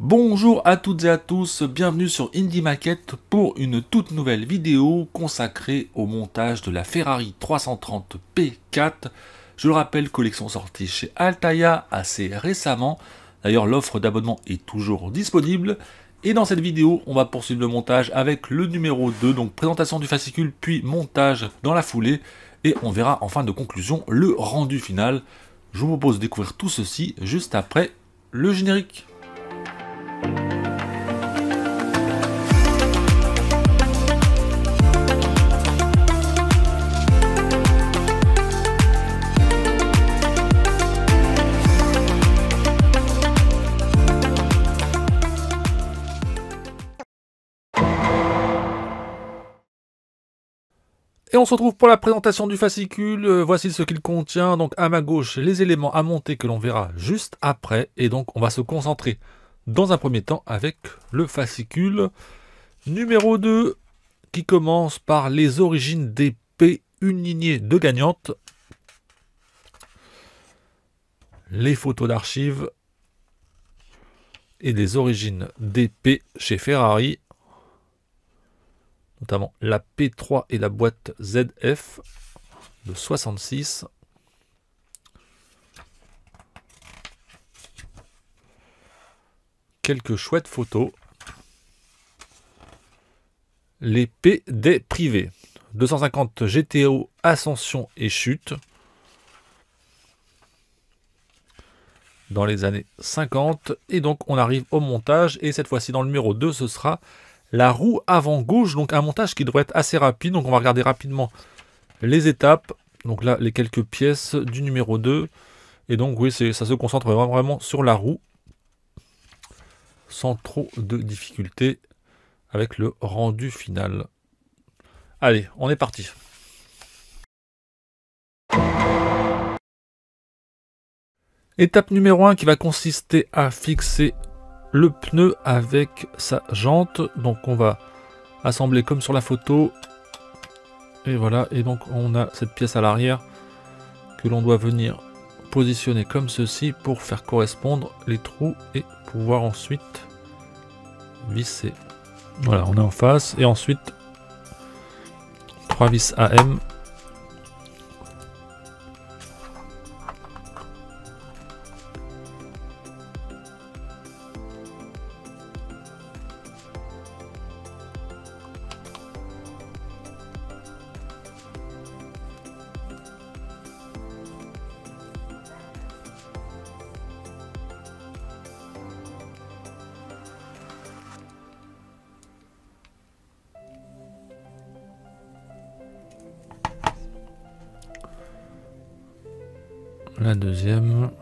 Bonjour à toutes et à tous, bienvenue sur Indie Maquette pour une toute nouvelle vidéo consacrée au montage de la Ferrari 330 P4. Je le rappelle, collection sortie chez Altaïa assez récemment. D'ailleurs, l'offre d'abonnement est toujours disponible. Et dans cette vidéo, on va poursuivre le montage avec le numéro 2, donc présentation du fascicule, puis montage dans la foulée. Et on verra en fin de conclusion le rendu final. Je vous propose de découvrir tout ceci juste après le générique. Et on se retrouve pour la présentation du fascicule. Voici ce qu'il contient. Donc à ma gauche, les éléments à monter que l'on verra juste après. Et donc on va se concentrer dans un premier temps avec le fascicule numéro 2 qui commence par les origines d'épée, une lignée de gagnantes, les photos d'archives et les origines d'épée chez Ferrari, notamment la P3 et la boîte ZF de 66. Quelques chouettes photos. Les P des privés. 250 GTO, ascension et chute. Dans les années 50. Et donc on arrive au montage. Et cette fois-ci dans le numéro 2, ce sera la roue avant gauche, donc un montage qui devrait être assez rapide. Donc on va regarder rapidement les étapes. Donc là, les quelques pièces du numéro 2. Et donc oui, ça se concentre vraiment sur la roue. Sans trop de difficultés avec le rendu final. Allez, on est parti. Étape numéro 1 qui va consister à fixer le pneu avec sa jante. Donc on va assembler comme sur la photo. Et voilà, et donc on a cette pièce à l'arrière que l'on doit venir positionner comme ceci pour faire correspondre les trous et pouvoir ensuite visser. Voilà, on est en face et ensuite 3 vis AM. La deuxième.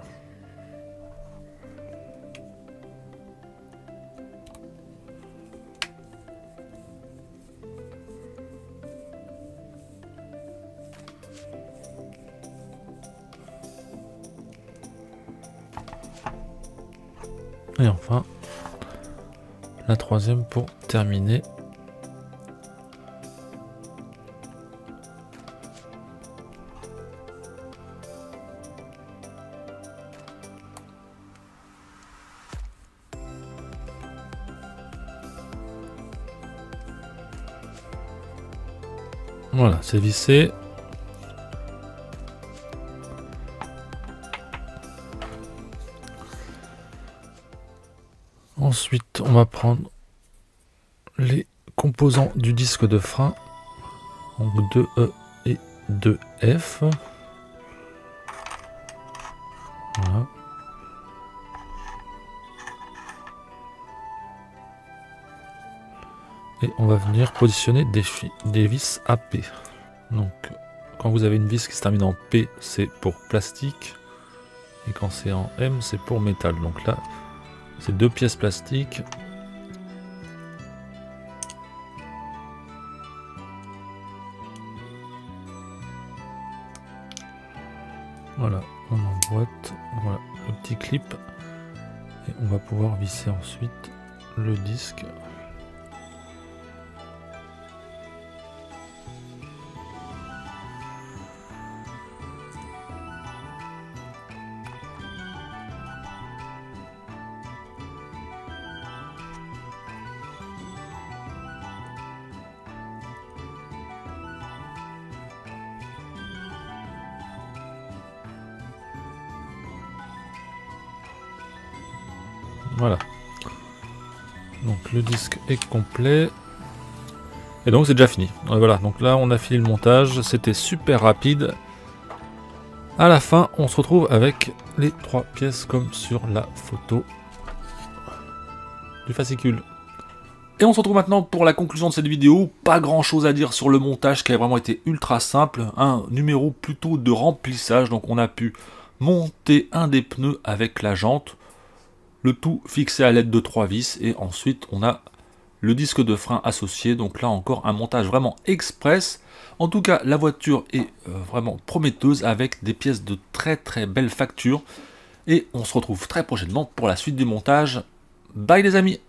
Et enfin, la troisième pour terminer. Voilà, c'est vissé. Ensuite, on va prendre les composants du disque de frein. Donc 2E et 2F. Voilà. Et on va venir positionner des vis AP. Donc, quand vous avez une vis qui se termine en P, c'est pour plastique. Et quand c'est en M, c'est pour métal. Donc là, c'est 2 pièces plastiques. Voilà, on emboîte. Voilà, le petit clip. Et on va pouvoir visser ensuite le disque. Voilà. Donc le disque est complet. Et donc c'est déjà fini. Voilà, donc là on a fini le montage, c'était super rapide. À la fin, on se retrouve avec les 3 pièces comme sur la photo du fascicule. Et on se retrouve maintenant pour la conclusion de cette vidéo. Pas grand chose à dire sur le montage qui a vraiment été ultra simple. Un numéro plutôt de remplissage, donc on a pu monter un des pneus avec la jante. Le tout fixé à l'aide de 3 vis et ensuite on a le disque de frein associé, donc là encore un montage vraiment express. En tout cas la voiture est vraiment prometteuse avec des pièces de très belle facture et on se retrouve très prochainement pour la suite du montage. Bye les amis!